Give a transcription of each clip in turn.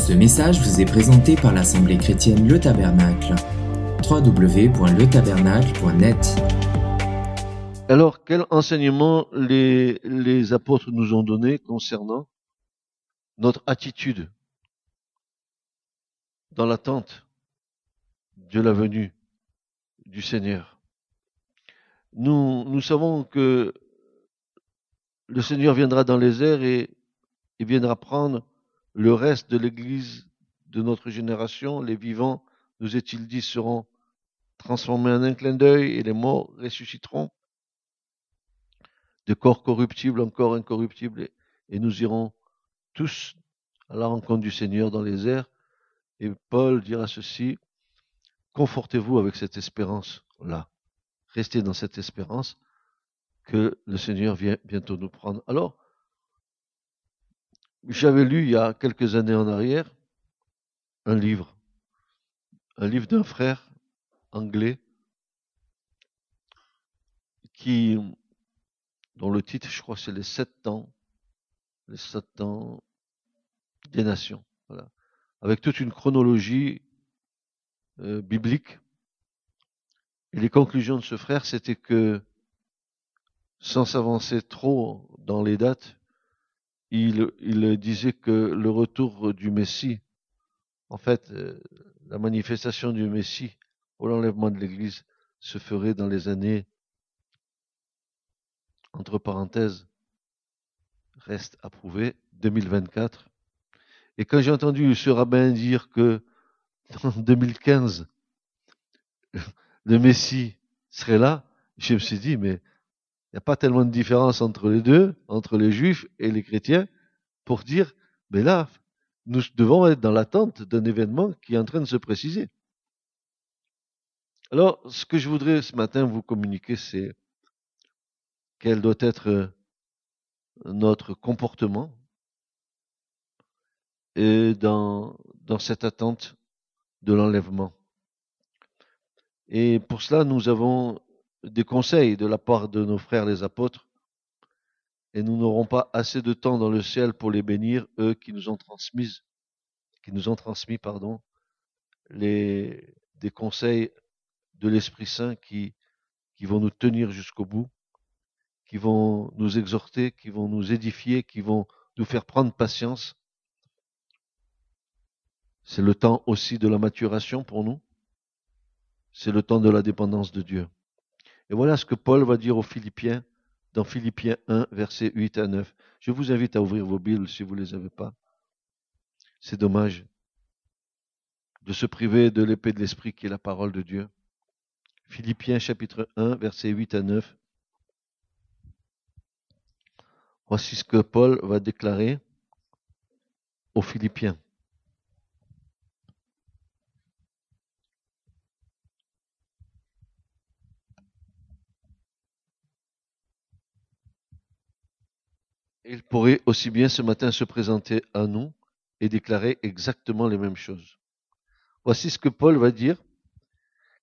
Ce message vous est présenté par l'Assemblée chrétienne Le Tabernacle. www.letabernacle.net. Alors, quel enseignement les apôtres nous ont donné concernant notre attitude dans l'attente de la venue du Seigneur? Nous savons que le Seigneur viendra dans les airs et viendra prendre le reste de l'Église de notre génération. Les vivants, nous est-il dit, seront transformés en un clin d'œil et les morts ressusciteront de corps corruptibles en corps incorruptibles et nous irons tous à la rencontre du Seigneur dans les airs. Et Paul dira ceci: confortez-vous avec cette espérance-là. Restez dans cette espérance que le Seigneur vient bientôt nous prendre. Alors, j'avais lu il y a quelques années en arrière un livre d'un frère anglais dont le titre, je crois, c'est les 7 ans des nations. Voilà. Avec toute une chronologie biblique. Et les conclusions de ce frère, c'était que, sans s'avancer trop dans les dates, il disait que le retour du Messie, en fait, la manifestation du Messie pour l'enlèvement de l'Église se ferait dans les années, entre parenthèses, reste à prouver, 2024. Et quand j'ai entendu ce rabbin dire que en 2015, le Messie serait là, je me suis dit, mais il n'y a pas tellement de différence entre les deux, entre les Juifs et les chrétiens, pour dire, mais là, nous devons être dans l'attente d'un événement qui est en train de se préciser. Alors, ce que je voudrais ce matin vous communiquer, c'est quel doit être notre comportement et dans cette attente de l'enlèvement. Et pour cela, nous avons des conseils de la part de nos frères les apôtres, et nous n'aurons pas assez de temps dans le ciel pour les bénir, eux qui nous ont transmis, des conseils de l'Esprit Saint qui vont nous tenir jusqu'au bout, qui vont nous exhorter, qui vont nous édifier, qui vont nous faire prendre patience. C'est le temps aussi de la maturation pour nous. C'est le temps de la dépendance de Dieu. Et voilà ce que Paul va dire aux Philippiens, dans Philippiens 1, versets 8 à 9. Je vous invite à ouvrir vos Bibles si vous ne les avez pas. C'est dommage de se priver de l'épée de l'Esprit qui est la parole de Dieu. Philippiens chapitre 1, versets 8 à 9. Voici ce que Paul va déclarer aux Philippiens. Il pourrait aussi bien ce matin se présenter à nous et déclarer exactement les mêmes choses. Voici ce que Paul va dire.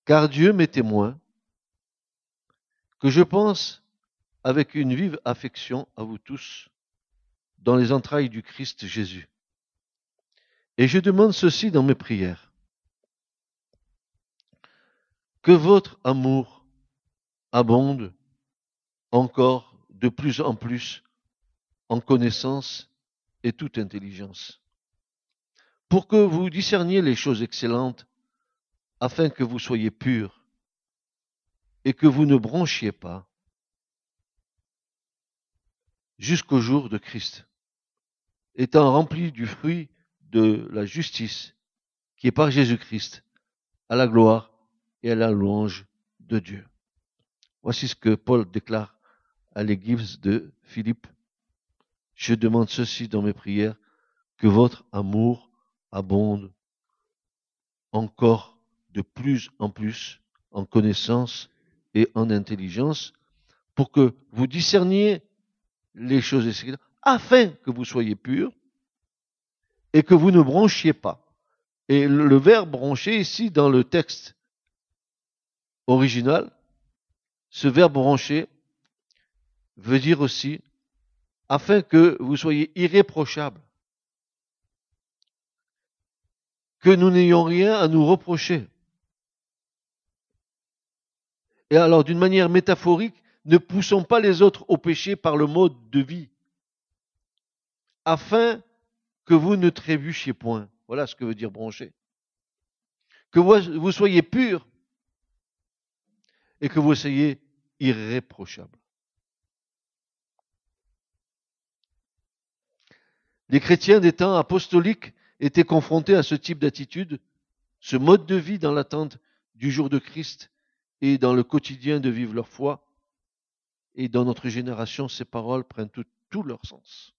Car Dieu m'est témoin que je pense avec une vive affection à vous tous dans les entrailles du Christ Jésus. Et je demande ceci dans mes prières. Que votre amour abonde encore de plus en plus en connaissance et toute intelligence, pour que vous discerniez les choses excellentes, afin que vous soyez purs et que vous ne bronchiez pas jusqu'au jour de Christ, étant remplis du fruit de la justice qui est par Jésus-Christ, à la gloire et à la louange de Dieu. Voici ce que Paul déclare à l'église de Philippe. Je demande ceci dans mes prières, que votre amour abonde encore de plus en plus en connaissance et en intelligence, pour que vous discerniez les choses écrites, afin que vous soyez purs et que vous ne bronchiez pas. Et le verbe broncher ici dans le texte original, ce verbe broncher veut dire aussi afin que vous soyez irréprochables. que nous n'ayons rien à nous reprocher. Et alors, d'une manière métaphorique, ne poussons pas les autres au péché par le mode de vie, afin que vous ne trébuchiez point. Voilà ce que veut dire broncher. Que vous soyez purs et que vous soyez irréprochables. Les chrétiens des temps apostoliques étaient confrontés à ce type d'attitude, ce mode de vie dans l'attente du jour de Christ et dans le quotidien de vivre leur foi. Et dans notre génération, ces paroles prennent tout leur sens.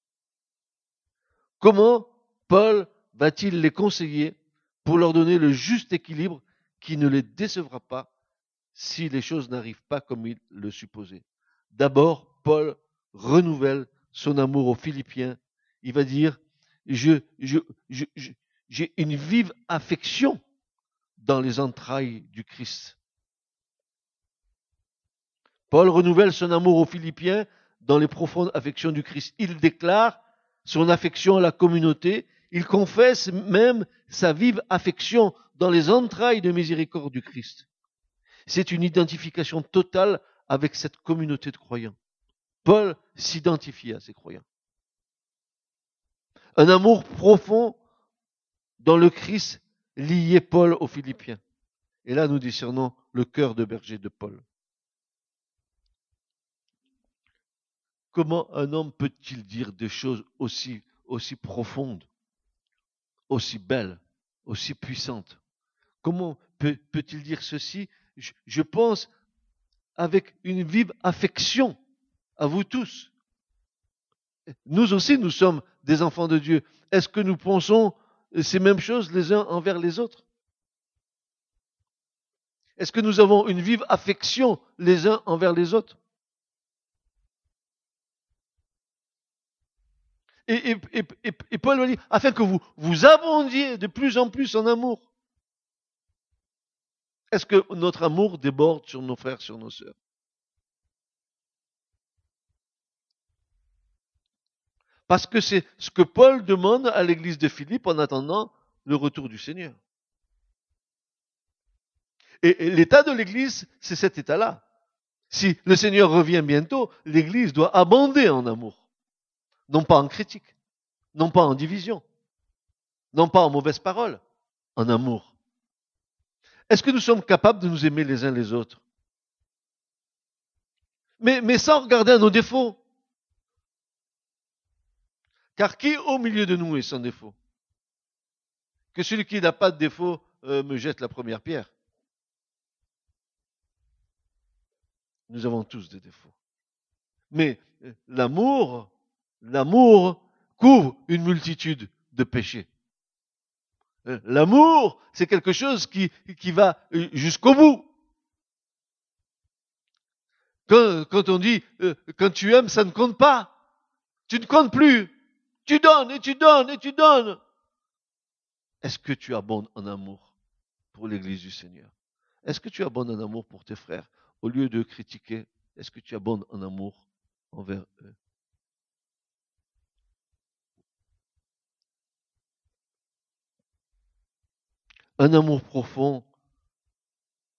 Comment Paul va-t-il les conseiller pour leur donner le juste équilibre qui ne les décevra pas si les choses n'arrivent pas comme il le supposait? D'abord, Paul renouvelle son amour aux Philippiens. Il va dire, j'ai une vive affection dans les entrailles du Christ. Paul renouvelle son amour aux Philippiens dans les profondes affections du Christ. Il déclare son affection à la communauté. Il confesse même sa vive affection dans les entrailles de miséricorde du Christ. C'est une identification totale avec cette communauté de croyants. Paul s'identifie à ces croyants. Un amour profond dans le Christ liait Paul aux Philippiens. Et là, nous discernons le cœur de berger de Paul. Comment un homme peut-il dire des choses aussi profondes, aussi belles, aussi puissantes? Comment peut-il dire ceci? Je pense avec une vive affection à vous tous. Nous aussi, nous sommes des enfants de Dieu. Est-ce que nous pensons ces mêmes choses les uns envers les autres? Est-ce que nous avons une vive affection les uns envers les autres? Et Paul va dire, afin que vous abondiez de plus en plus en amour. Est-ce que notre amour déborde sur nos frères, sur nos sœurs? Parce que c'est ce que Paul demande à l'église de Philippe en attendant le retour du Seigneur. Et l'état de l'église, c'est cet état-là. Si le Seigneur revient bientôt, l'église doit abonder en amour. Non pas en critique, non pas en division, non pas en mauvaises paroles, en amour. Est-ce que nous sommes capables de nous aimer les uns les autres? Mais sans regarder à nos défauts. Car qui au milieu de nous est sans défaut? Que celui qui n'a pas de défaut me jette la première pierre. Nous avons tous des défauts. Mais l'amour couvre une multitude de péchés. L'amour, c'est quelque chose qui va jusqu'au bout. Quand on dit, quand tu aimes, ça ne compte pas. Tu ne comptes plus. Tu donnes et tu donnes et tu donnes. Est-ce que tu abondes en amour pour l'Église du Seigneur? Est-ce que tu abondes en amour pour tes frères? Au lieu de critiquer, est-ce que tu abondes en amour envers eux? Un amour profond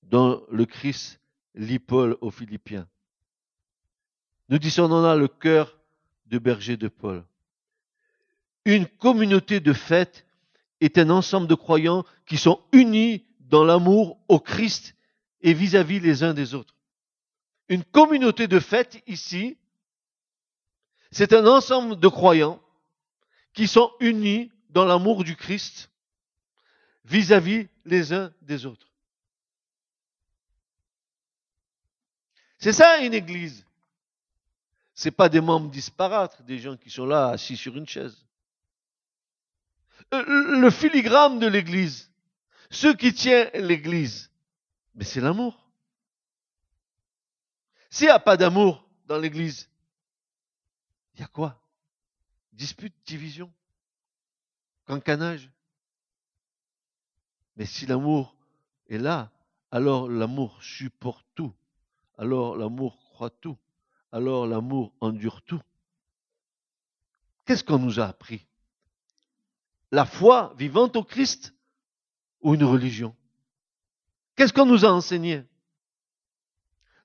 dans le Christ lie Paul aux Philippiens. Nous discernons là le cœur de berger de Paul. Une communauté de fête est un ensemble de croyants qui sont unis dans l'amour au Christ et vis-à-vis les uns des autres. Une communauté de fête ici, c'est un ensemble de croyants qui sont unis dans l'amour du Christ vis-à-vis les uns des autres. C'est ça une église. C'est pas des membres disparates, des gens qui sont là assis sur une chaise. Le filigrane de l'église, ce qui tient l'église, mais c'est l'amour. S'il n'y a pas d'amour dans l'église, il y a quoi? Dispute, division, cancanage. Mais si l'amour est là, alors l'amour supporte tout. Alors l'amour croit tout. Alors l'amour endure tout. Qu'est-ce qu'on nous a appris? La foi vivante au Christ ou une religion? Qu'est-ce qu'on nous a enseigné?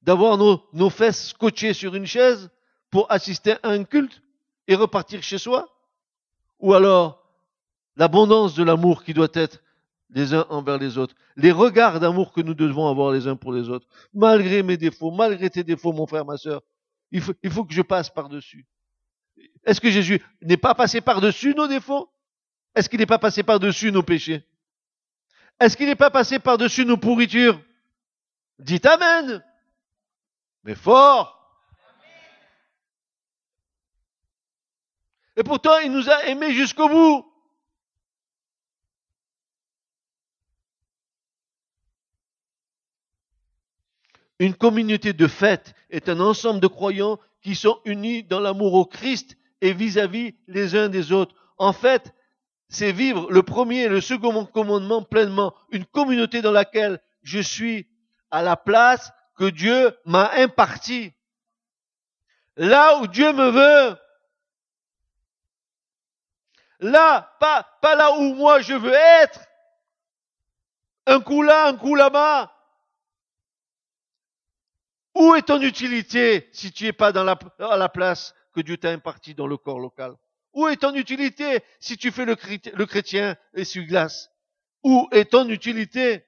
D'avoir nos fesses scotchées sur une chaise pour assister à un culte et repartir chez soi? Ou alors l'abondance de l'amour qui doit être les uns envers les autres, les regards d'amour que nous devons avoir les uns pour les autres, malgré mes défauts, malgré tes défauts, mon frère, ma sœur, il faut que je passe par-dessus. Est-ce que Jésus n'est pas passé par-dessus nos défauts? Est-ce qu'il n'est pas passé par-dessus nos péchés? Est-ce qu'il n'est pas passé par-dessus nos pourritures? Dites Amen. Mais fort. Et pourtant, il nous a aimés jusqu'au bout. Une communauté de fête est un ensemble de croyants qui sont unis dans l'amour au Christ et vis-à-vis les uns des autres. En fait, c'est vivre le premier et le second commandement pleinement. Une communauté dans laquelle je suis à la place que Dieu m'a impartie. Là où Dieu me veut. Là, pas là où moi je veux être. Un coup là, un coup là-bas. Où est ton utilité si tu n'es pas à la place que Dieu t'a impartie dans le corps local? Où est ton utilité si tu fais le chrétien essuie-glace? Où est ton utilité?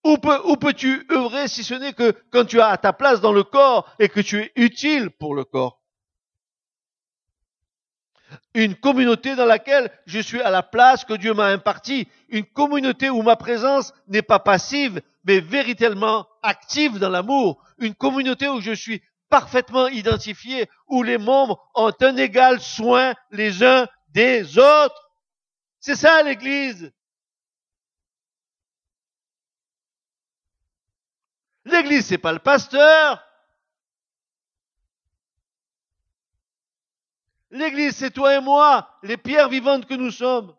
Où peux-tu œuvrer si ce n'est que quand tu as ta place dans le corps et que tu es utile pour le corps? Une communauté dans laquelle je suis à la place que Dieu m'a impartie. Une communauté où ma présence n'est pas passive, mais véritablement active dans l'amour. Une communauté où je suis parfaitement identifié, où les membres ont un égal soin les uns des autres. C'est ça l'Église. L'Église, c'est pas le pasteur. L'Église, c'est toi et moi, les pierres vivantes que nous sommes.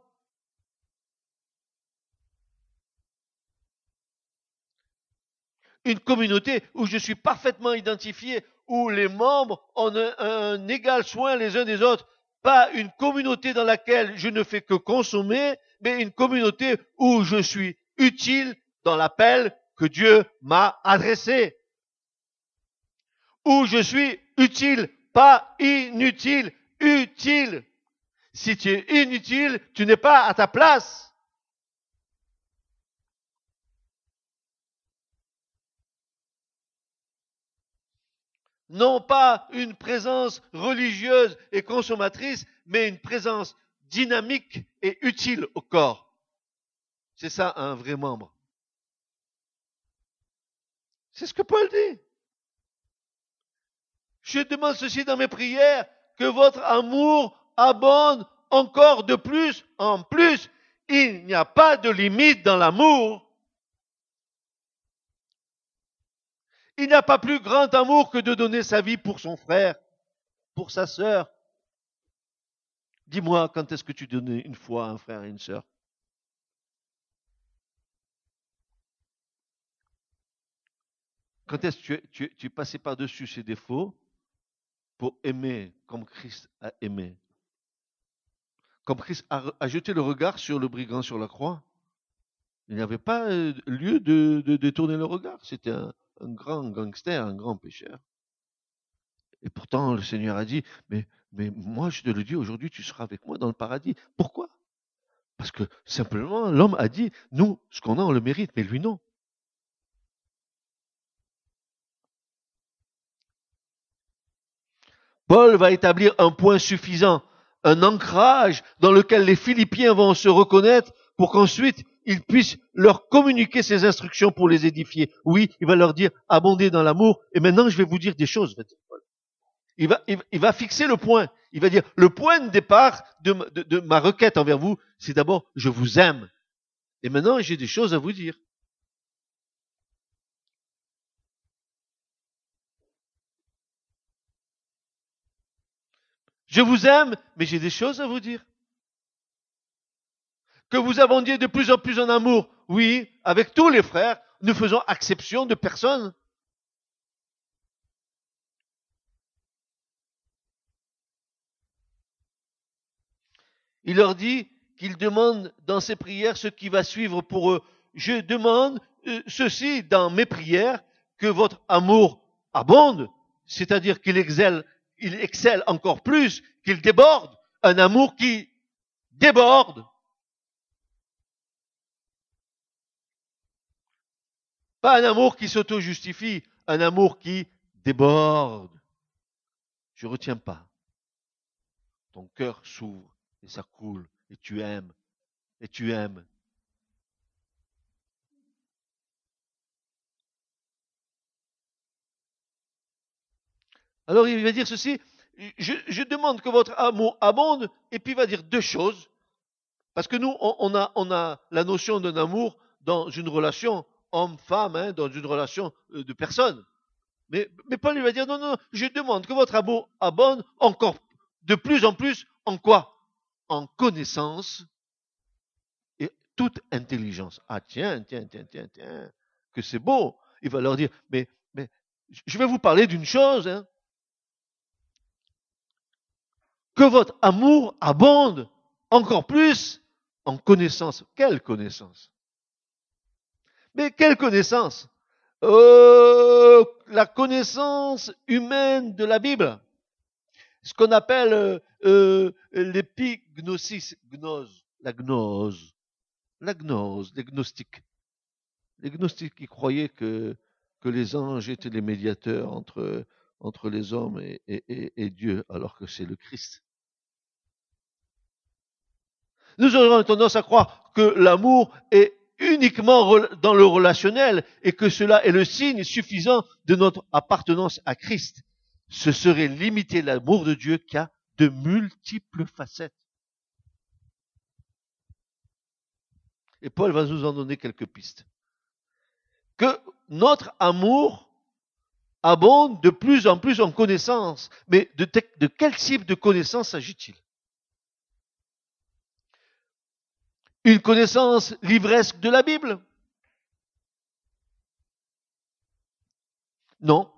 Une communauté où je suis parfaitement identifié, où les membres ont un égal soin les uns des autres. Pas une communauté dans laquelle je ne fais que consommer, mais une communauté où je suis utile dans l'appel que Dieu m'a adressé. Où je suis utile, pas inutile, utile. Si tu es inutile, tu n'es pas à ta place. Non pas une présence religieuse et consommatrice, mais une présence dynamique et utile au corps. C'est ça un vrai membre. C'est ce que Paul dit. Je demande ceci dans mes prières, que votre amour abonde encore de plus en plus. Il n'y a pas de limite dans l'amour. Il n'y a pas plus grand amour que de donner sa vie pour son frère, pour sa sœur. Dis-moi, quand est-ce que tu donnais une fois à un frère et une sœur? Quand est-ce que tu es passé par-dessus ses défauts pour aimer comme Christ a aimé? Comme Christ a jeté le regard sur le brigand sur la croix. Il n'y avait pas lieu de détourner le regard. C'était un grand gangster, un grand pécheur. Et pourtant, le Seigneur a dit, mais moi, je te le dis, aujourd'hui, tu seras avec moi dans le paradis. Pourquoi? Parce que simplement, l'homme a dit, nous, ce qu'on a, on le mérite, mais lui, non. Paul va établir un point suffisant, un ancrage dans lequel les Philippiens vont se reconnaître pour qu'ensuite il puisse leur communiquer ses instructions pour les édifier. Oui, il va leur dire abondez dans l'amour. Et maintenant, je vais vous dire des choses. Il va fixer le point. Il va dire le point de départ de ma requête envers vous, c'est d'abord je vous aime. Et maintenant, j'ai des choses à vous dire. Je vous aime, mais j'ai des choses à vous dire. Que vous abondiez de plus en plus en amour. Oui, avec tous les frères, nous faisons exception de personne. Il leur dit, qu'il demande dans ses prières ce qui va suivre pour eux. Je demande ceci dans mes prières, que votre amour abonde, c'est-à-dire qu'il excelle encore plus, qu'il déborde, un amour qui déborde. Pas un amour qui s'auto-justifie, un amour qui déborde. Je ne retiens pas. Ton cœur s'ouvre et ça coule et tu aimes. Et tu aimes. Alors il va dire ceci, je demande que votre amour abonde, et puis il va dire deux choses. Parce que nous, on a la notion d'un amour dans une relation homme-femme, hein, dans une relation de personne. Mais Paul lui va dire, non, je demande que votre amour abonde encore de plus en plus en quoi? En connaissance et toute intelligence. Ah tiens, que c'est beau. Il va leur dire, mais je vais vous parler d'une chose, hein. Que votre amour abonde encore plus en connaissance. Quelle connaissance? Mais quelle connaissance? La connaissance humaine de la Bible. Ce qu'on appelle l'épignosis, la gnose, les gnostiques. Les gnostiques qui croyaient que les anges étaient les médiateurs entre les hommes et Dieu, alors que c'est le Christ. Nous aurons tendance à croire que l'amour est uniquement dans le relationnel et que cela est le signe suffisant de notre appartenance à Christ. Ce serait limiter l'amour de Dieu qui a de multiples facettes. Et Paul va nous en donner quelques pistes. Que notre amour abonde de plus en plus en connaissance. Mais de quel type de connaissance s'agit-il? Une connaissance livresque de la Bible? Non.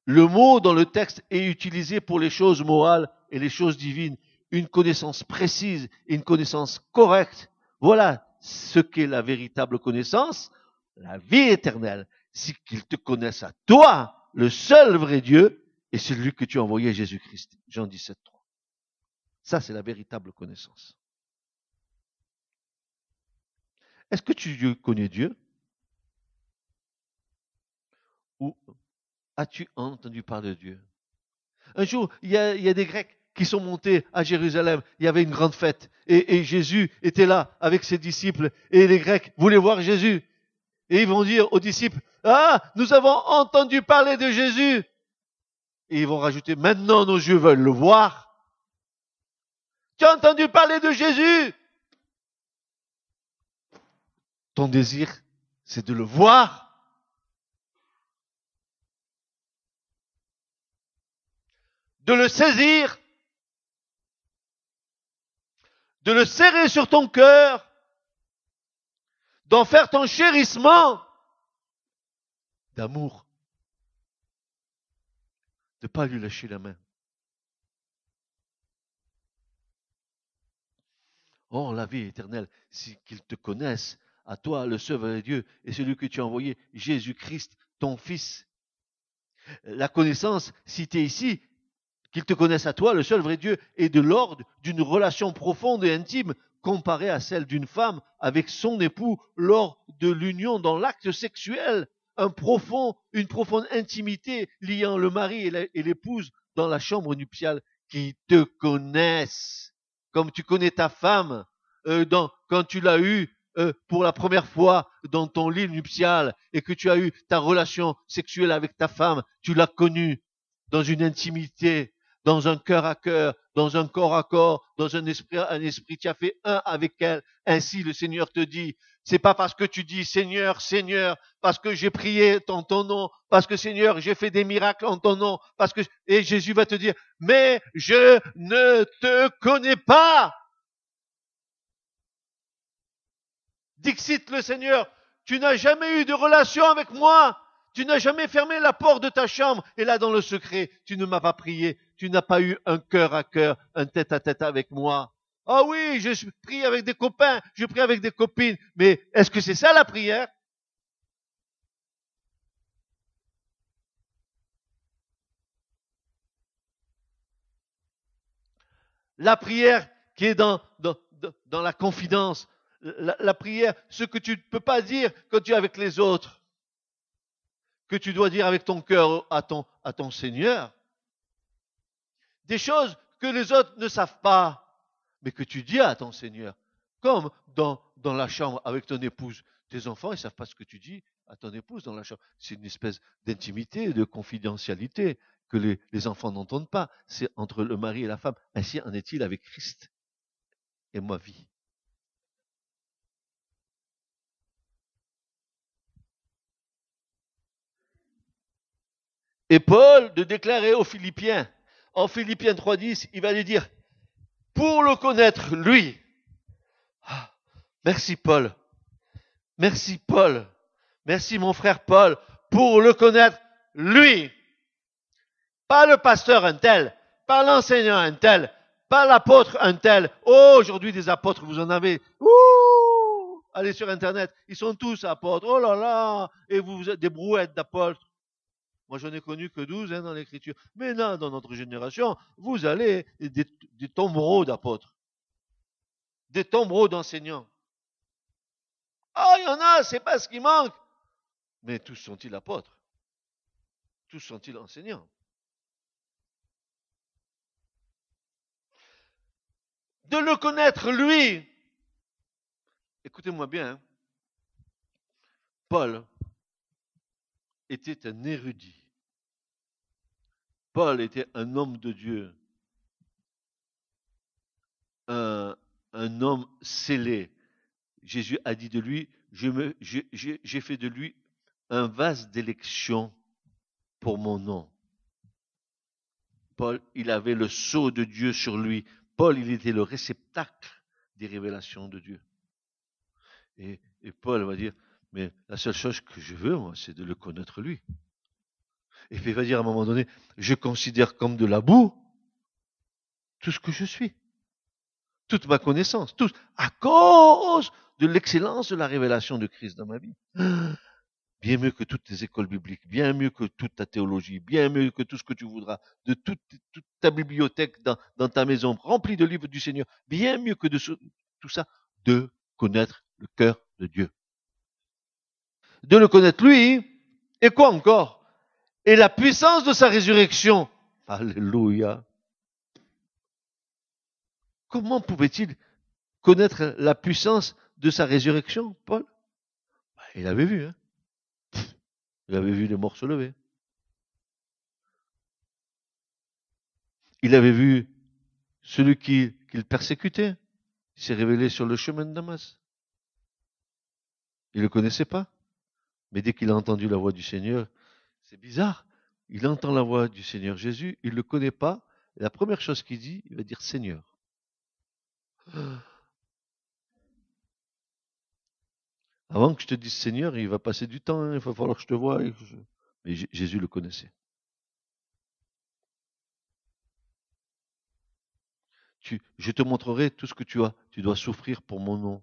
Le mot dans le texte est utilisé pour les choses morales et les choses divines. Une connaissance précise et une connaissance correcte. Voilà ce qu'est la véritable connaissance, la vie éternelle. C'est qu'ils te connaissent à toi, le seul vrai Dieu, et celui que tu as envoyé, Jésus-Christ. Jean 17, 3. Ça, c'est la véritable connaissance. Est-ce que tu connais Dieu? Ou as-tu entendu parler de Dieu? Un jour, il y a des Grecs qui sont montés à Jérusalem. Il y avait une grande fête. Et Jésus était là avec ses disciples. Et les Grecs voulaient voir Jésus. Et ils vont dire aux disciples, ah, nous avons entendu parler de Jésus. Et ils vont rajouter, maintenant nos yeux veulent le voir. Tu as entendu parler de Jésus? Ton désir, c'est de le voir. De le saisir, de le serrer sur ton cœur, d'en faire ton chérissement d'amour, de ne pas lui lâcher la main. Oh, la vie éternelle, c'est qu'ils te connaissent, à toi, le seul vrai Dieu, et celui que tu as envoyé, Jésus-Christ, ton Fils. La connaissance citée ici, qu'ils te connaissent à toi, le seul vrai Dieu, est de l'ordre d'une relation profonde et intime comparée à celle d'une femme avec son époux lors de l'union dans l'acte sexuel. Une profonde intimité liant le mari et l'épouse dans la chambre nuptiale, qui te connaissent comme tu connais ta femme quand tu l'as eue pour la première fois dans ton lit nuptial et que tu as eu ta relation sexuelle avec ta femme, tu l'as connue dans une intimité, dans un cœur à cœur, dans un corps à corps, dans un esprit, tu as fait un avec elle. Ainsi le Seigneur te dit, c'est pas parce que tu dis Seigneur, Seigneur, parce que j'ai prié en ton nom, parce que Seigneur, j'ai fait des miracles en ton nom, et Jésus va te dire, mais je ne te connais pas. Dixit le Seigneur, tu n'as jamais eu de relation avec moi. Tu n'as jamais fermé la porte de ta chambre. Et là, dans le secret, tu ne m'as pas prié. Tu n'as pas eu un cœur à cœur, un tête à tête avec moi. Ah oui, je prie avec des copains, je prie avec des copines. Mais est-ce que c'est ça la prière? La prière qui est dans la confidence. La prière, ce que tu ne peux pas dire quand tu es avec les autres, que tu dois dire avec ton cœur à ton Seigneur. Des choses que les autres ne savent pas, mais que tu dis à ton Seigneur. Comme dans la chambre avec ton épouse. Tes enfants, ils ne savent pas ce que tu dis à ton épouse dans la chambre. C'est une espèce d'intimité, de confidentialité que les enfants n'entendent pas. C'est entre le mari et la femme. Ainsi en est-il avec Christ et ma vie. Et Paul de déclarer aux Philippiens, en Philippiens 3.10, il va lui dire, pour le connaître, lui. Ah, merci Paul. Merci Paul. Merci mon frère Paul. Pour le connaître, lui. Pas le pasteur un tel, pas l'enseignant un tel, pas l'apôtre un tel. Oh, aujourd'hui des apôtres, vous en avez. Ouh, allez sur Internet, ils sont tous apôtres. Oh là là, et vous êtes des brouettes d'apôtres. Moi, j'en ai connu que 12 dans l'écriture. Mais là, dans notre génération, vous allez des tombereaux d'apôtres, des tombereaux d'enseignants. Ah, il y en a, c'est pas ce qui manque. Mais tous sont-ils apôtres? Tous sont-ils enseignants? De le connaître, lui. Écoutez-moi bien, hein. Paul était un érudit. Paul était un homme de Dieu, un, un homme scellé. Jésus a dit de lui, j'ai fait de lui un vase d'élection pour mon nom. Paul, il avait le sceau de Dieu sur lui. Paul, il était le réceptacle des révélations de Dieu. Et Paul va dire, mais la seule chose que je veux, moi, c'est de le connaître lui. Et puis il va dire à un moment donné, je considère comme de la boue tout ce que je suis, toute ma connaissance, tout, à cause de l'excellence de la révélation de Christ dans ma vie. Bien mieux que toutes les écoles bibliques, bien mieux que toute ta théologie, bien mieux que tout ce que tu voudras, de toute ta bibliothèque dans ta maison remplie de livres du Seigneur, bien mieux que de tout ça, de connaître le cœur de Dieu. De le connaître lui, et quoi encore? Et la puissance de sa résurrection. Alléluia. Comment pouvait-il connaître la puissance de sa résurrection, Paul? Il avait vu, hein. Il avait vu les morts se lever. Il avait vu celui qu'il persécutait. Il s'est révélé sur le chemin de Damas. Il ne le connaissait pas. Mais dès qu'il a entendu la voix du Seigneur, c'est bizarre. Il entend la voix du Seigneur Jésus, il ne le connaît pas. Et la première chose qu'il dit, il va dire Seigneur. Avant que je te dise Seigneur, il va passer du temps, hein, il va falloir que je te voie. Mais Jésus le connaissait. Je te montrerai tout ce que tu as. Tu dois souffrir pour mon nom.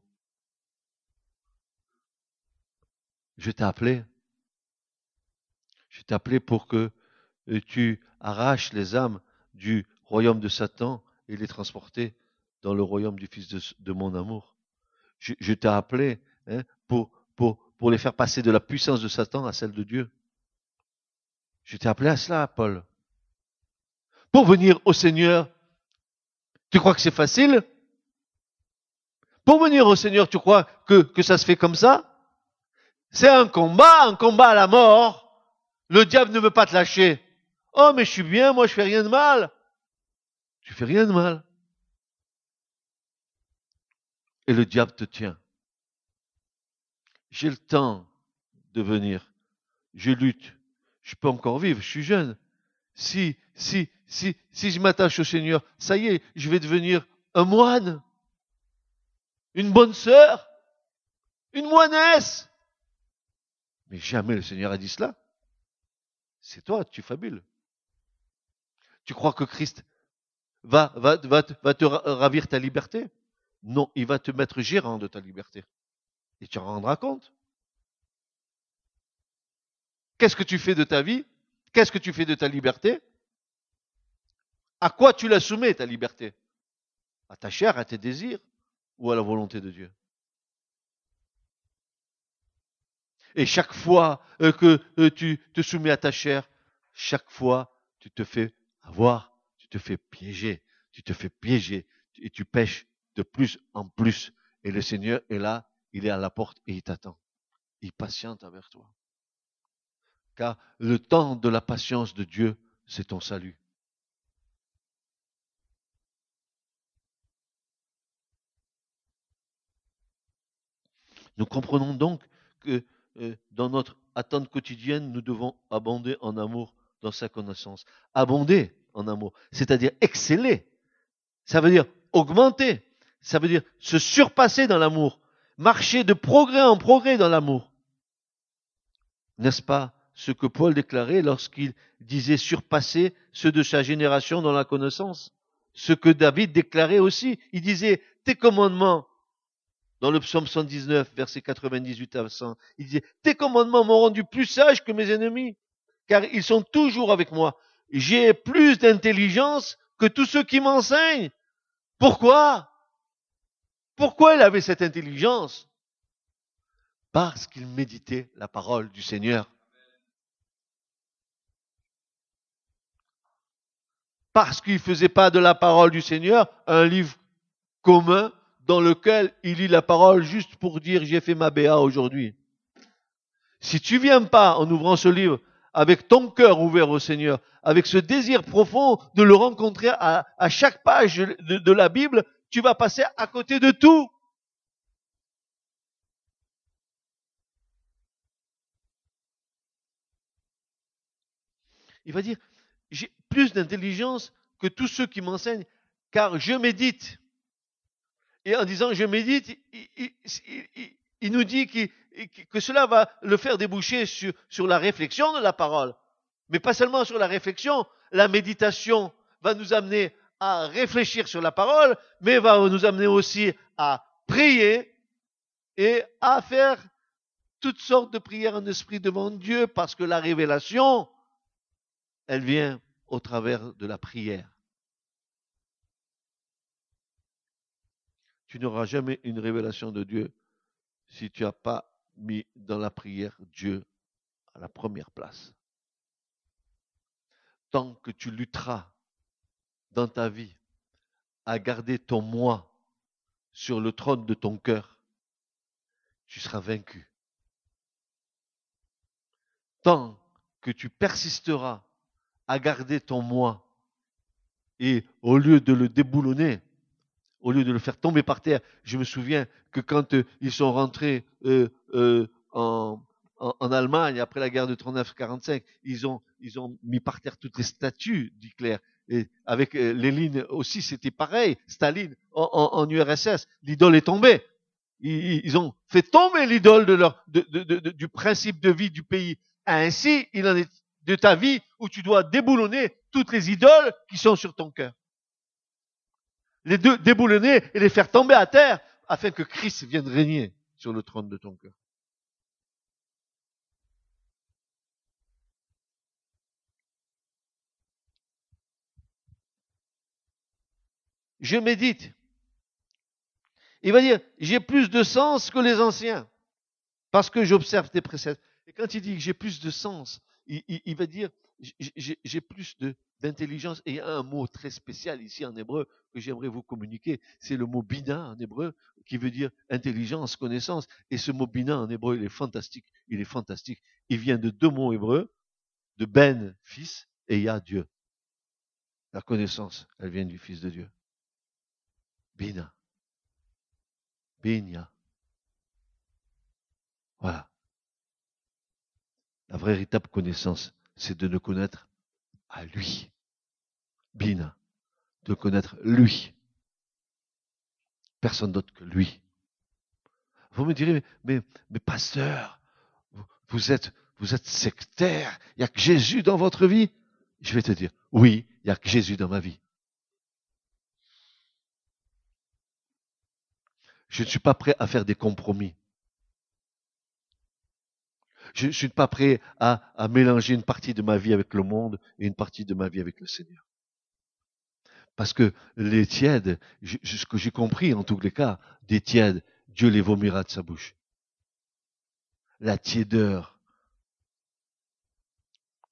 Je t'ai appelé. Je t'ai appelé pour que tu arraches les âmes du royaume de Satan et les transporter dans le royaume du Fils de mon amour. Je t'ai appelé, hein, pour les faire passer de la puissance de Satan à celle de Dieu. Je t'ai appelé à cela, Paul. Pour venir au Seigneur, tu crois que c'est facile? Pour venir au Seigneur, tu crois que ça se fait comme ça? C'est un combat à la mort. Le diable ne veut pas te lâcher. Oh, mais je suis bien, moi je fais rien de mal. Tu fais rien de mal. Et le diable te tient. J'ai le temps de venir. Je lutte. Je peux encore vivre, je suis jeune. Si je m'attache au Seigneur, ça y est, je vais devenir un moine, une bonne sœur, une moinesse. Mais jamais le Seigneur a dit cela. C'est toi, tu fabules. Tu crois que Christ va te ravir ta liberté. Non, il va te mettre gérant de ta liberté. Et tu en rendras compte. Qu'est-ce que tu fais de ta vie? Qu'est-ce que tu fais de ta liberté? À quoi tu la soumets, ta liberté? À ta chair, à tes désirs ou à la volonté de Dieu? Et chaque fois que tu te soumets à ta chair, chaque fois tu te fais avoir, tu te fais piéger, et tu pêches de plus en plus. Et le Seigneur est là, il est à la porte et il t'attend. Il patiente avec toi. Car le temps de la patience de Dieu, c'est ton salut. Nous comprenons donc que dans notre attente quotidienne, nous devons abonder en amour dans sa connaissance. Abonder en amour, c'est-à-dire exceller. Ça veut dire augmenter. Ça veut dire se surpasser dans l'amour. Marcher de progrès en progrès dans l'amour. N'est-ce pas ce que Paul déclarait lorsqu'il disait surpasser ceux de sa génération dans la connaissance? Ce que David déclarait aussi. Il disait, tes commandements, dans le psaume 119, verset 98 à 100, il disait, tes commandements m'ont rendu plus sage que mes ennemis, car ils sont toujours avec moi. J'ai plus d'intelligence que tous ceux qui m'enseignent. Pourquoi? Pourquoi il avait cette intelligence? Parce qu'il méditait la parole du Seigneur. Parce qu'il ne faisait pas de la parole du Seigneur un livre commun dans lequel il lit la parole juste pour dire j'ai fait ma BA aujourd'hui. Si tu viens pas en ouvrant ce livre avec ton cœur ouvert au Seigneur, avec ce désir profond de le rencontrer à chaque page de la Bible, tu vas passer à côté de tout. Il va dire, j'ai plus d'intelligence que tous ceux qui m'enseignent, car je médite. Et en disant je médite, il nous dit que cela va le faire déboucher sur la réflexion de la parole. Mais pas seulement sur la réflexion, la méditation va nous amener à réfléchir sur la parole, mais va nous amener aussi à prier et à faire toutes sortes de prières en esprit devant Dieu, parce que la révélation, elle vient au travers de la prière. Tu n'auras jamais une révélation de Dieu si tu n'as pas mis dans la prière Dieu à la première place. Tant que tu lutteras dans ta vie à garder ton moi sur le trône de ton cœur, tu seras vaincu. Tant que tu persisteras à garder ton moi et au lieu de le déboulonner, au lieu de le faire tomber par terre, je me souviens que quand ils sont rentrés en Allemagne après la guerre de 39-45, ils ont mis par terre toutes les statues d'Hitler. Et avec Lénine aussi, c'était pareil. Staline en URSS, l'idole est tombée. Ils ont fait tomber l'idole du principe de vie du pays. Ainsi, il en est de ta vie où tu dois déboulonner toutes les idoles qui sont sur ton cœur. Les déboulonner et les faire tomber à terre afin que Christ vienne régner sur le trône de ton cœur. Je médite. Il va dire, j'ai plus de sens que les anciens, parce que j'observe tes préceptes. Et quand il dit que j'ai plus de sens, il va dire, j'ai plus d'intelligence. Et il y a un mot très spécial ici en hébreu que j'aimerais vous communiquer. C'est le mot bina en hébreu, qui veut dire intelligence, connaissance. Et ce mot bina en hébreu, il est fantastique. Il est fantastique. Il vient de deux mots hébreux, de Ben, fils, et Ya, Dieu. La connaissance, elle vient du Fils de Dieu. Bina. Binia. Voilà. La véritable connaissance, c'est de le connaître à lui. Bina. De connaître lui. Personne d'autre que lui. Vous me direz, mais pasteur, vous êtes sectaire. Il n'y a que Jésus dans votre vie. Je vais te dire, oui, il n'y a que Jésus dans ma vie. Je ne suis pas prêt à faire des compromis. Je ne suis pas prêt à mélanger une partie de ma vie avec le monde et une partie de ma vie avec le Seigneur. Parce que les tièdes, ce que j'ai compris en tous les cas, des tièdes, Dieu les vomira de sa bouche. La tiédeur,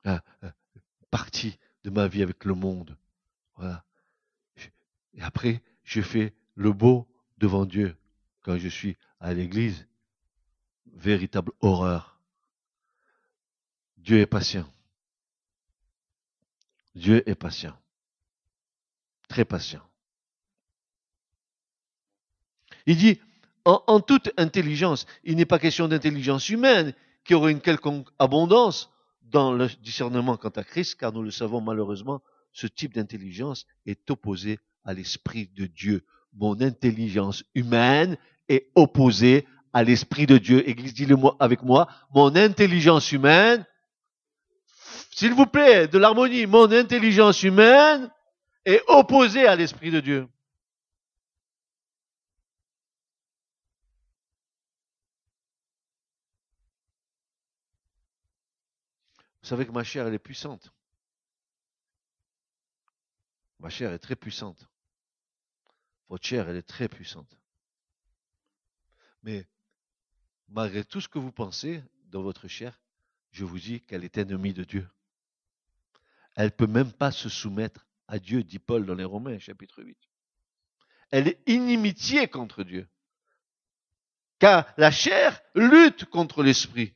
la partie de ma vie avec le monde. Voilà. Et après, je fais le beau devant Dieu quand je suis à l'église. Véritable horreur. Dieu est patient. Dieu est patient. Très patient. Il dit, en toute intelligence, il n'est pas question d'intelligence humaine qui aurait une quelconque abondance dans le discernement quant à Christ, car nous le savons malheureusement, ce type d'intelligence est opposé à l'Esprit de Dieu. Mon intelligence humaine est opposée à l'Esprit de Dieu. Église, dis-le-moi avec moi. Mon intelligence humaine, s'il vous plaît, de l'harmonie, mon intelligence humaine est opposée à l'Esprit de Dieu. Vous savez que ma chair, elle est puissante. Ma chair est très puissante. Votre chair, elle est très puissante. Mais malgré tout ce que vous pensez dans votre chair, je vous dis qu'elle est ennemie de Dieu. Elle ne peut même pas se soumettre à Dieu, dit Paul dans les Romains, chapitre 8. Elle est inimitié contre Dieu. Car la chair lutte contre l'esprit.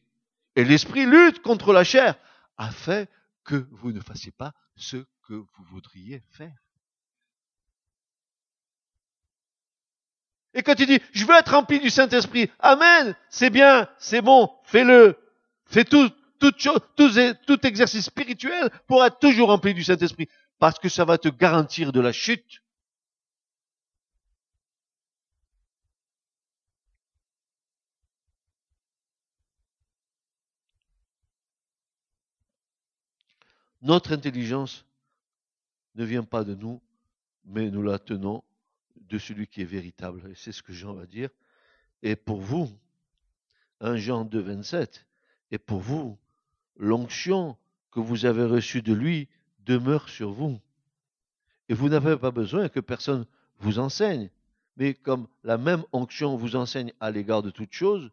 Et l'esprit lutte contre la chair, afin que vous ne fassiez pas ce que vous voudriez faire. Et quand il dit, je veux être rempli du Saint-Esprit, amen, c'est bien, c'est bon, fais-le. Fais tout exercice spirituel pour être toujours rempli du Saint-Esprit. Parce que ça va te garantir de la chute. Notre intelligence ne vient pas de nous, mais nous la tenons de celui qui est véritable. Et c'est ce que Jean va dire. Et pour vous, 1 Jean 2, 27, et pour vous, l'onction que vous avez reçue de lui demeure sur vous. Et vous n'avez pas besoin que personne vous enseigne. Mais comme la même onction vous enseigne à l'égard de toute chose,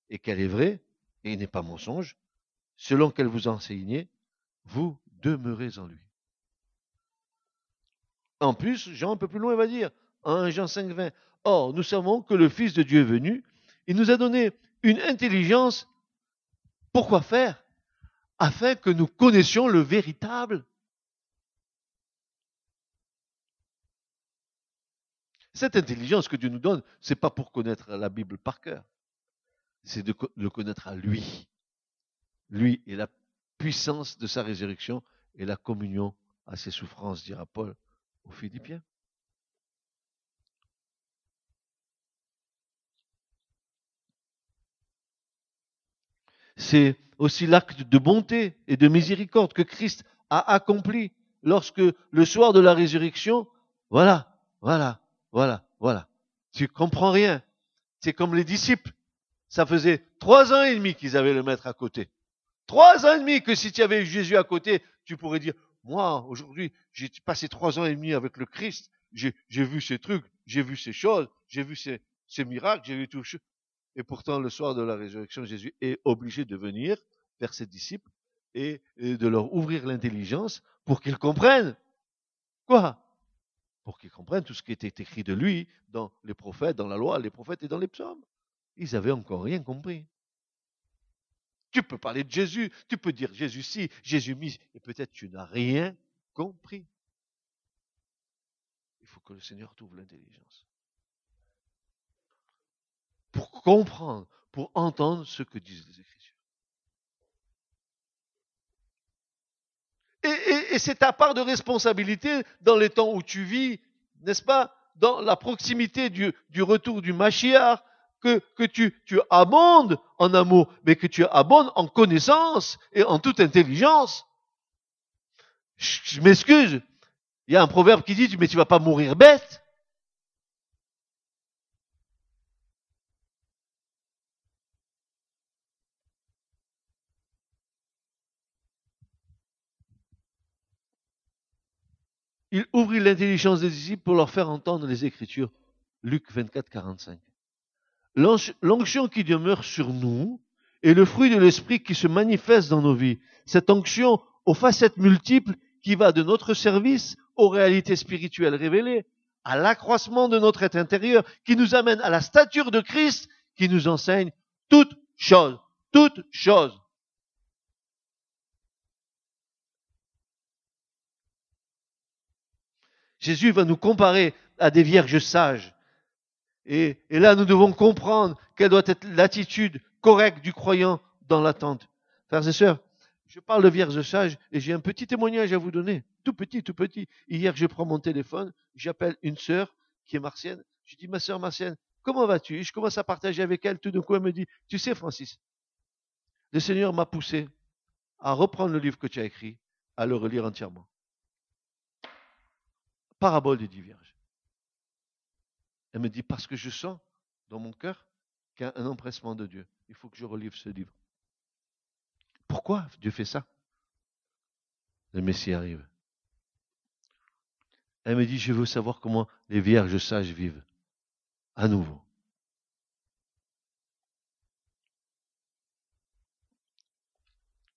et qu'elle est vraie, et n'est pas mensonge, selon qu'elle vous enseignait, vous demeurez en lui. En plus, Jean un peu plus loin va dire, en 1 Jean 5, 20, or nous savons que le Fils de Dieu est venu, il nous a donné une intelligence, pourquoi faire? Afin que nous connaissions le véritable. Cette intelligence que Dieu nous donne, c'est pas pour connaître la Bible par cœur, c'est de le connaître à lui. Lui et la puissance de sa résurrection et la communion à ses souffrances, dira Paul aux Philippiens. C'est aussi l'acte de bonté et de miséricorde que Christ a accompli lorsque le soir de la résurrection, voilà. Tu comprends rien. C'est comme les disciples. Ça faisait 3 ans et demi qu'ils avaient le maître à côté. 3 ans et demi que si tu avais Jésus à côté, tu pourrais dire, moi, aujourd'hui, j'ai passé 3 ans et demi avec le Christ. J'ai vu ces trucs, j'ai vu ces choses, j'ai vu ces miracles, j'ai vu tout. Et pourtant, le soir de la résurrection, Jésus est obligé de venir vers ses disciples et de leur ouvrir l'intelligence pour qu'ils comprennent. Quoi? Pour qu'ils comprennent tout ce qui était écrit de lui dans les prophètes, dans la loi, les prophètes et dans les psaumes. Ils avaient encore rien compris. Tu peux parler de Jésus, tu peux dire Jésus ci, Jésus mis, et peut-être tu n'as rien compris. Il faut que le Seigneur t'ouvre l'intelligence. Pour comprendre, pour entendre ce que disent les Écritures. Et c'est ta part de responsabilité dans les temps où tu vis, n'est-ce pas, dans la proximité du retour du Mashiach, que tu abondes en amour, mais que tu abondes en connaissance et en toute intelligence. Je m'excuse, il y a un proverbe qui dit, mais tu vas pas mourir bête. Il ouvrit l'intelligence des disciples pour leur faire entendre les Écritures. Luc 24, 45. L'onction qui demeure sur nous est le fruit de l'Esprit qui se manifeste dans nos vies. Cette onction aux facettes multiples qui va de notre service aux réalités spirituelles révélées, à l'accroissement de notre être intérieur, qui nous amène à la stature de Christ, qui nous enseigne toutes choses. Toutes choses. Jésus va nous comparer à des vierges sages. Et là, nous devons comprendre quelle doit être l'attitude correcte du croyant dans l'attente. Frères et sœurs, je parle de vierges sages et j'ai un petit témoignage à vous donner. Tout petit, tout petit. Hier, je prends mon téléphone, j'appelle une sœur qui est martienne. Je dis, ma sœur martienne, comment vas-tu? Et je commence à partager avec elle. Tout d'un coup, elle me dit, tu sais, Francis, le Seigneur m'a poussé à reprendre le livre que tu as écrit, à le relire entièrement. Parabole des 10 vierges. Elle me dit, parce que je sens dans mon cœur qu'il y a un empressement de Dieu. Il faut que je relise ce livre. Pourquoi Dieu fait ça? Le Messie arrive. Elle me dit, je veux savoir comment les vierges sages vivent. À nouveau.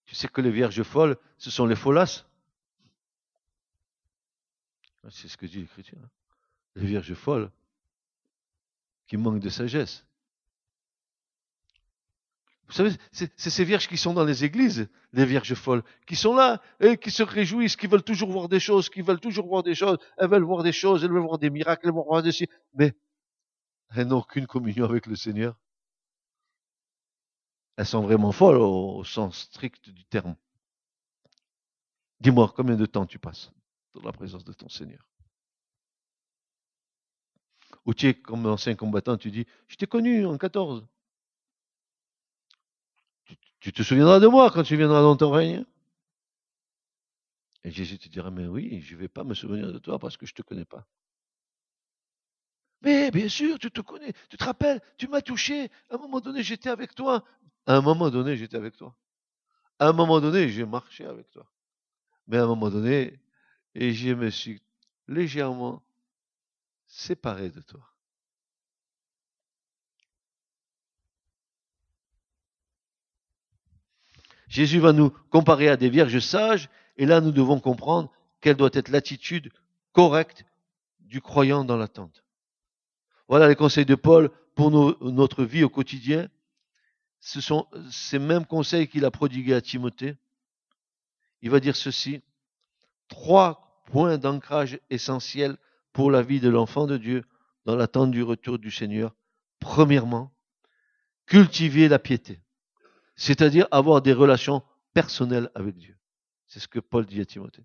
Tu sais que les vierges folles, ce sont les follasses. C'est ce que dit l'Écriture. Les vierges folles qui manquent de sagesse. Vous savez, c'est ces vierges qui sont dans les églises, les vierges folles, qui sont là et qui se réjouissent, qui veulent toujours voir des choses, qui veulent toujours voir des choses. Elles veulent voir des choses, elles veulent voir des miracles, elles veulent voir des... Mais elles n'ont aucune communion avec le Seigneur. Elles sont vraiment folles au sens strict du terme. Dis-moi, combien de temps tu passes dans la présence de ton Seigneur? Ou tu es comme ancien combattant, tu dis, je t'ai connu en 14. Tu te souviendras de moi quand tu viendras dans ton règne? Et Jésus te dira, mais oui, je ne vais pas me souvenir de toi parce que je ne te connais pas. Mais bien sûr, tu te connais, tu te rappelles, tu m'as touché, à un moment donné, j'étais avec toi. À un moment donné, j'étais avec toi. À un moment donné, j'ai marché avec toi. Mais à un moment donné, et je me suis légèrement séparé de toi. Jésus va nous comparer à des vierges sages, et là, nous devons comprendre quelle doit être l'attitude correcte du croyant dans l'attente. Voilà les conseils de Paul pour notre vie au quotidien. Ce sont ces mêmes conseils qu'il a prodigués à Timothée. Il va dire ceci, 3 points d'ancrage essentiels pour la vie de l'enfant de Dieu dans l'attente du retour du Seigneur. Premièrement, cultiver la piété, c'est-à-dire avoir des relations personnelles avec Dieu. C'est ce que Paul dit à Timothée.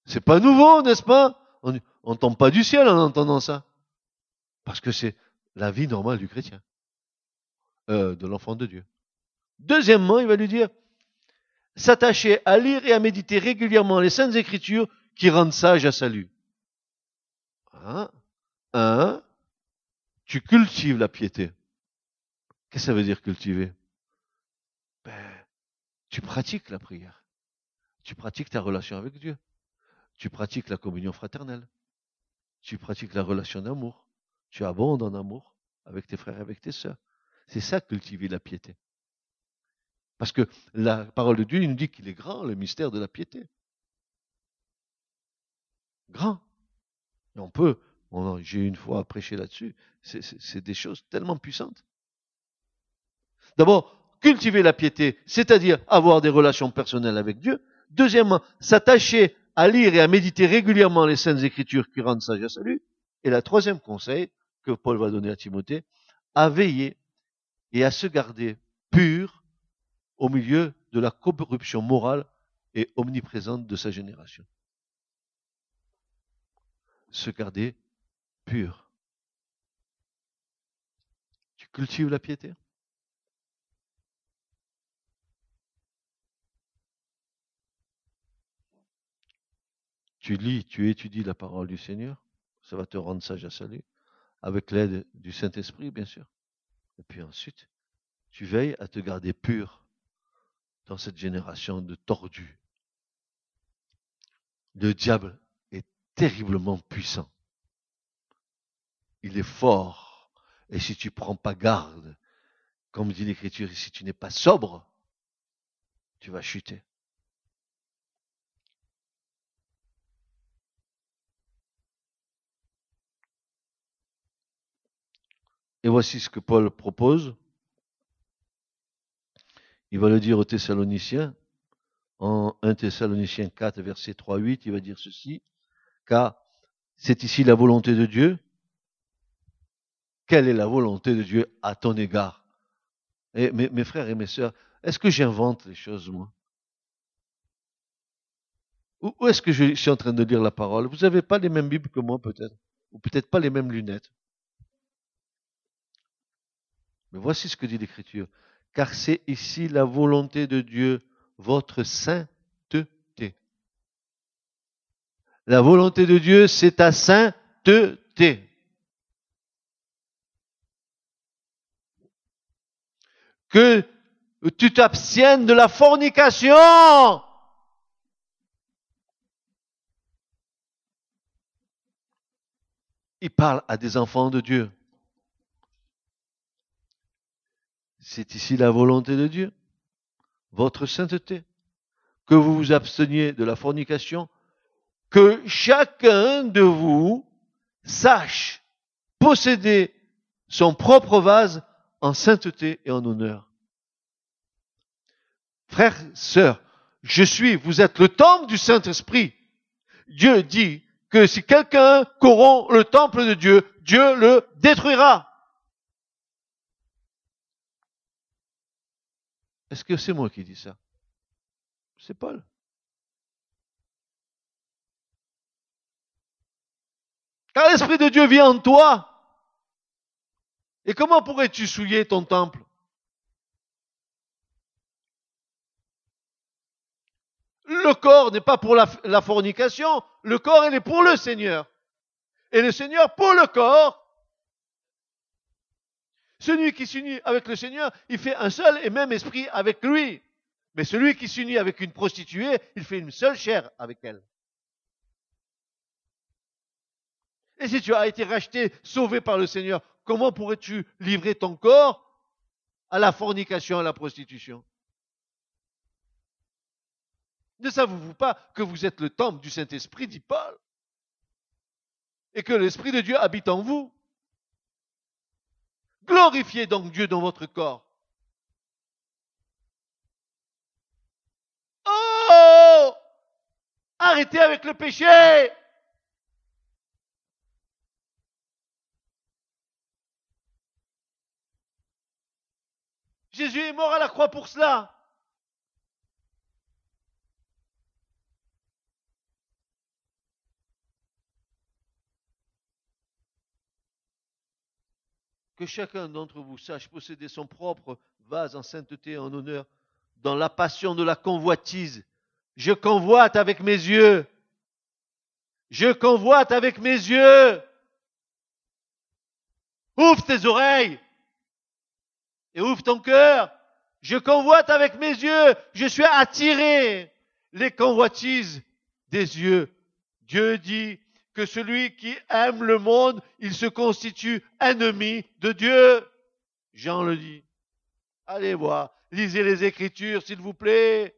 C'est pas nouveau, n'est-ce pas? On ne tombe pas du ciel en entendant ça. Parce que c'est la vie normale du chrétien, de l'enfant de Dieu. Deuxièmement, il va lui dire, s'attacher à lire et à méditer régulièrement les Saintes Écritures qui rendent sage à salut. Tu cultives la piété. Qu'est-ce que ça veut dire cultiver? Tu pratiques la prière. Tu pratiques ta relation avec Dieu. Tu pratiques la communion fraternelle. Tu pratiques la relation d'amour. Tu abondes en amour avec tes frères et avec tes sœurs. C'est ça, cultiver la piété. Parce que la parole de Dieu, il nous dit qu'il est grand, le mystère de la piété. Grand. Et on peut, j'ai une fois prêché là-dessus, c'est des choses tellement puissantes. D'abord, cultiver la piété, c'est-à-dire avoir des relations personnelles avec Dieu. Deuxièmement, s'attacher à lire et à méditer régulièrement les Saintes Écritures qui rendent sage à salut. Et la troisième conseil que Paul va donner à Timothée, à veiller et à se garder pur au milieu de la corruption morale et omniprésente de sa génération. Se garder pur. Tu cultives la piété? Tu lis, tu étudies la parole du Seigneur, ça va te rendre sage à salut, avec l'aide du Saint-Esprit, bien sûr. Et puis ensuite, tu veilles à te garder pur dans cette génération de tordus. Le diable est terriblement puissant. Il est fort. Et si tu prends pas garde, comme dit l'Écriture, si tu n'es pas sobre, tu vas chuter. Et voici ce que Paul propose. Il va le dire aux Thessaloniciens, en 1 Thessaloniciens 4, verset 3-8, il va dire ceci, car c'est ici la volonté de Dieu. Quelle est la volonté de Dieu à ton égard? Et mes frères et mes sœurs, est-ce que j'invente les choses, moi? Ou est-ce que je suis en train de lire la parole? Vous n'avez pas les mêmes Bibles que moi, peut-être. Ou peut-être pas les mêmes lunettes. Mais voici ce que dit l'Écriture. Car c'est ici la volonté de Dieu, votre sainteté. La volonté de Dieu, c'est ta sainteté. Que tu t'abstiennes de la fornication. Il parle à des enfants de Dieu. C'est ici la volonté de Dieu, votre sainteté, que vous vous absteniez de la fornication, que chacun de vous sache posséder son propre vase en sainteté et en honneur. Frères, sœurs, vous êtes le temple du Saint-Esprit. Dieu dit que si quelqu'un corrompt le temple de Dieu, Dieu le détruira. Est-ce que c'est moi qui dis ça? C'est Paul. Car l'Esprit de Dieu vit en toi. Et comment pourrais-tu souiller ton temple? Le corps n'est pas pour la fornication, le corps il est pour le Seigneur. Et le Seigneur pour le corps. Celui qui s'unit avec le Seigneur, il fait un seul et même esprit avec lui. Mais celui qui s'unit avec une prostituée, il fait une seule chair avec elle. Et si tu as été racheté, sauvé par le Seigneur, comment pourrais-tu livrer ton corps à la fornication, à la prostitution? Ne savez-vous pas que vous êtes le temple du Saint-Esprit, dit Paul, et que l'Esprit de Dieu habite en vous? Glorifiez donc Dieu dans votre corps. Oh! Arrêtez avec le péché! Jésus est mort à la croix pour cela. Que chacun d'entre vous sache posséder son propre vase en sainteté et en honneur, dans la passion de la convoitise. Je convoite avec mes yeux. Je convoite avec mes yeux. Ouvre tes oreilles et ouvre ton cœur. Je convoite avec mes yeux. Je suis attiré. Les convoitises des yeux. Dieu dit que celui qui aime le monde, il se constitue ennemi de Dieu. Jean le dit. Allez voir. Lisez les Écritures, s'il vous plaît.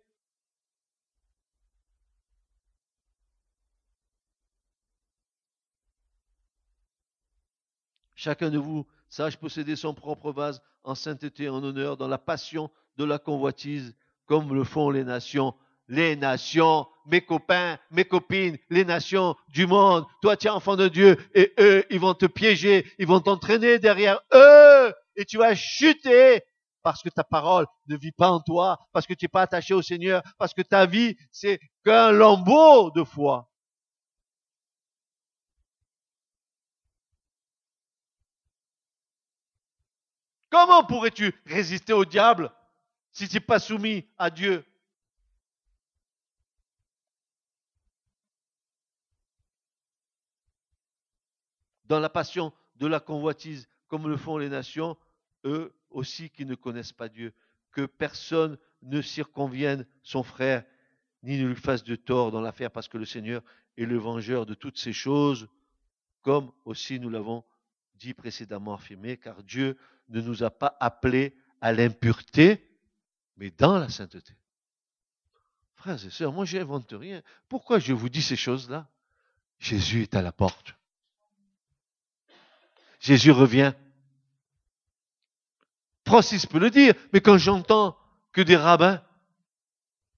Chacun de vous sache posséder son propre vase en sainteté, en honneur, dans la passion de la convoitise, comme le font les nations. Les nations, mes copains, mes copines, les nations du monde. Toi, tu es enfant de Dieu et eux, ils vont te piéger, ils vont t'entraîner derrière eux et tu vas chuter parce que ta parole ne vit pas en toi, parce que tu n'es pas attaché au Seigneur, parce que ta vie, c'est qu'un lambeau de foi. Comment pourrais-tu résister au diable si tu n'es pas soumis à Dieu? Dans la passion de la convoitise, comme le font les nations, eux aussi qui ne connaissent pas Dieu. Que personne ne circonvienne son frère, ni ne lui fasse de tort dans l'affaire, parce que le Seigneur est le vengeur de toutes ces choses, comme aussi nous l'avons dit précédemment affirmé, car Dieu ne nous a pas appelés à l'impureté, mais dans la sainteté. Frères et sœurs, moi j'invente rien. Pourquoi je vous dis ces choses-là? Jésus est à la porte. Jésus revient. Francis peut le dire, mais quand j'entends que des rabbins,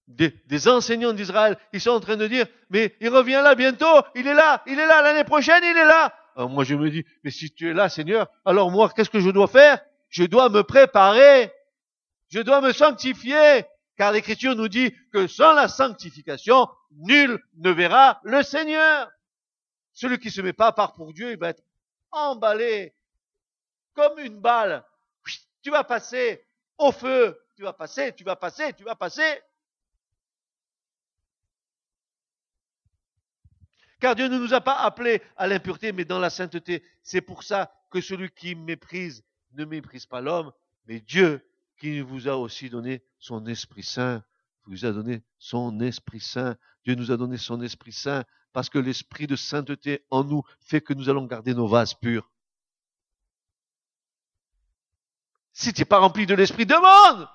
des enseignants d'Israël, ils sont en train de dire, mais il revient là bientôt, il est là, l'année prochaine, il est là. Alors moi je me dis, mais si tu es là, Seigneur, alors moi, qu'est-ce que je dois faire? Je dois me préparer, je dois me sanctifier, car l'Écriture nous dit que sans la sanctification, nul ne verra le Seigneur. Celui qui se met pas à part pour Dieu, il va être emballé comme une balle. Tu vas passer au feu, tu vas passer. Car Dieu ne nous a pas appelés à l'impureté, mais dans la sainteté. C'est pour ça que celui qui méprise ne méprise pas l'homme, mais Dieu qui vous a aussi donné son Esprit Saint. Vous a donné son Esprit Saint. Dieu nous a donné son Esprit Saint parce que l'Esprit de sainteté en nous fait que nous allons garder nos vases purs. Si tu n'es pas rempli de l'Esprit, demande.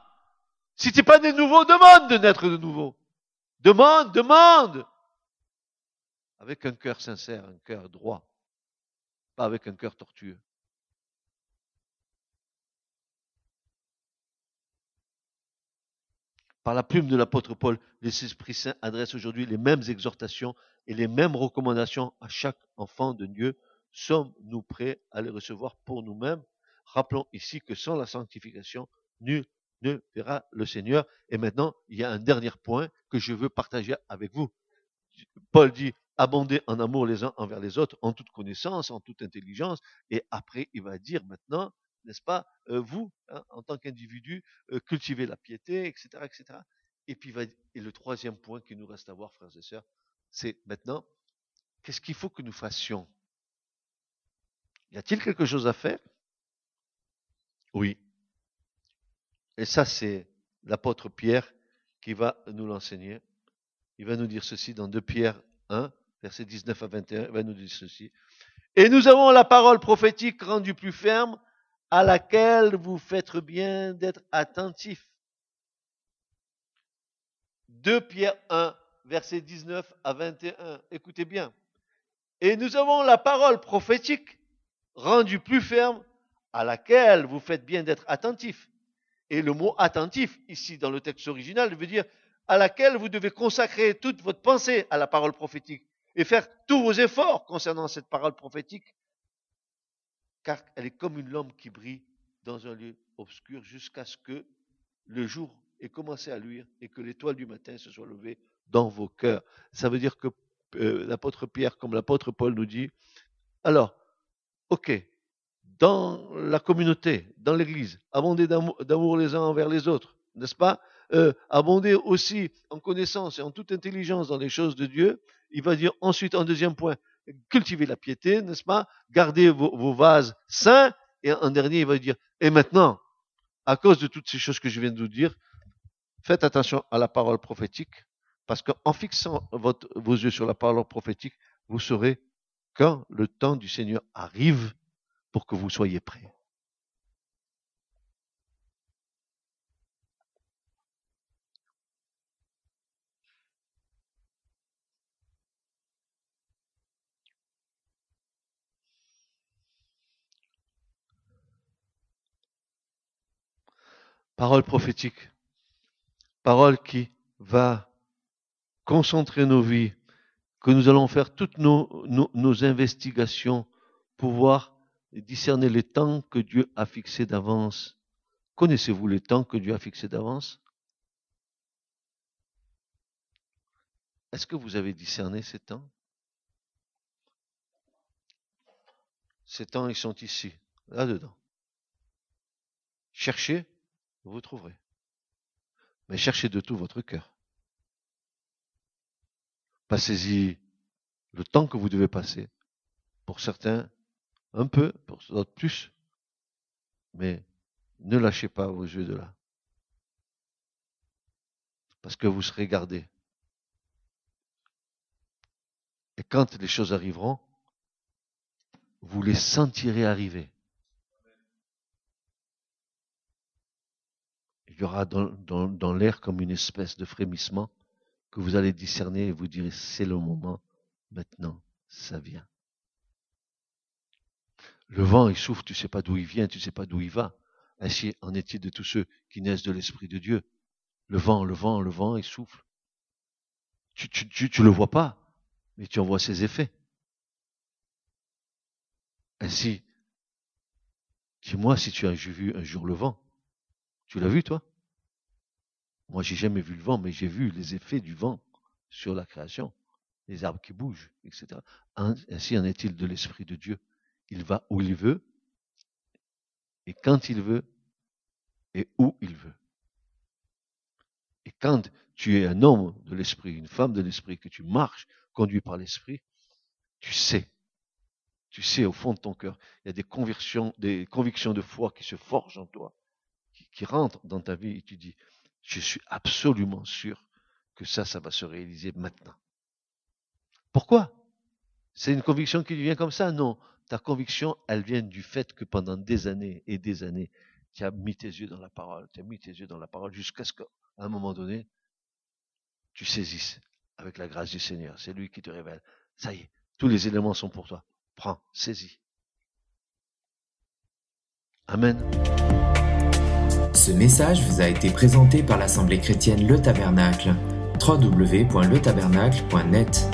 Si tu n'es pas né de nouveau, demande de naître de nouveau. Demande. Avec un cœur sincère, un cœur droit, pas avec un cœur tortueux. Par la plume de l'apôtre Paul, l'Esprit Saint adresse aujourd'hui les mêmes exhortations et les mêmes recommandations à chaque enfant de Dieu. Sommes-nous prêts à les recevoir pour nous-mêmes? Rappelons ici que sans la sanctification, nul ne verra le Seigneur. Et maintenant, il y a un dernier point que je veux partager avec vous. Paul dit, abondez en amour les uns envers les autres, en toute connaissance, en toute intelligence. Et après, il va dire maintenant, n'est-ce pas, vous, en tant qu'individu, cultivez la piété, etc., etc. Et puis, et le troisième point qu'il nous reste à voir, frères et sœurs, c'est maintenant, qu'est-ce qu'il faut que nous fassions? Y a-t-il quelque chose à faire? Oui. Et ça, c'est l'apôtre Pierre qui va nous l'enseigner. Il va nous dire ceci dans 2 Pierre 1, versets 19 à 21, il va nous dire ceci. Et nous avons la parole prophétique rendue plus ferme, à laquelle vous faites bien d'être attentifs. 2 Pierre 1, versets 19 à 21. Écoutez bien. Et nous avons la parole prophétique rendue plus ferme, à laquelle vous faites bien d'être attentifs. Et le mot attentif, ici dans le texte original, veut dire à laquelle vous devez consacrer toute votre pensée à la parole prophétique et faire tous vos efforts concernant cette parole prophétique, car elle est comme une lampe qui brille dans un lieu obscur jusqu'à ce que le jour ait commencé à luire et que l'étoile du matin se soit levée dans vos cœurs. Ça veut dire que l'apôtre Pierre, comme l'apôtre Paul nous dit, alors, ok, dans la communauté, dans l'église, abonder d'amour les uns envers les autres, n'est-ce pas? Abonder aussi en connaissance et en toute intelligence dans les choses de Dieu. Il va dire ensuite, en deuxième point, cultiver la piété, n'est-ce pas? Garder vos vases saints. Et en dernier, il va dire, et maintenant, à cause de toutes ces choses que je viens de vous dire, faites attention à la parole prophétique, parce qu'en fixant vos yeux sur la parole prophétique, vous saurez quand le temps du Seigneur arrive pour que vous soyez prêts. Parole prophétique, parole qui va concentrer nos vies, que nous allons faire toutes nos investigations pour pouvoir discerner les temps que Dieu a fixés d'avance. Connaissez-vous les temps que Dieu a fixés d'avance? Est-ce que vous avez discerné ces temps? Ces temps, ils sont ici, là-dedans. Cherchez, vous trouverez. Mais cherchez de tout votre cœur. Passez-y le temps que vous devez passer. Pour certains, un peu, pour d'autres plus. Mais ne lâchez pas vos yeux de là. Parce que vous serez gardés. Et quand les choses arriveront, vous les sentirez arriver. Il y aura dans l'air comme une espèce de frémissement que vous allez discerner et vous direz, c'est le moment, maintenant, ça vient. Le vent, il souffle, tu ne sais pas d'où il vient, tu ne sais pas d'où il va. Ainsi en est-il de tous ceux qui naissent de l'Esprit de Dieu. Le vent, il souffle. Tu le vois pas, mais tu en vois ses effets. Ainsi, dis-moi si tu as vu un jour le vent. Tu l'as vu, toi? Moi, j'ai jamais vu le vent, mais j'ai vu les effets du vent sur la création. Les arbres qui bougent, etc. Ainsi en est-il de l'Esprit de Dieu. Il va où il veut, et quand il veut, et où il veut. Et quand tu es un homme de l'Esprit, une femme de l'Esprit, que tu marches, conduit par l'Esprit, tu sais au fond de ton cœur, il y a des convictions de foi qui se forgent en toi, qui rentrent dans ta vie, et tu dis, je suis absolument sûr que ça va se réaliser maintenant. Pourquoi? C'est une conviction qui vient comme ça? Non. Ta conviction, elle vient du fait que pendant des années et des années, tu as mis tes yeux dans la parole, jusqu'à ce qu'à un moment donné, tu saisisses avec la grâce du Seigneur. C'est lui qui te révèle. Ça y est, tous les éléments sont pour toi. Prends, saisis. Amen. Ce message vous a été présenté par l'Assemblée chrétienne Le Tabernacle. www.letabernacle.net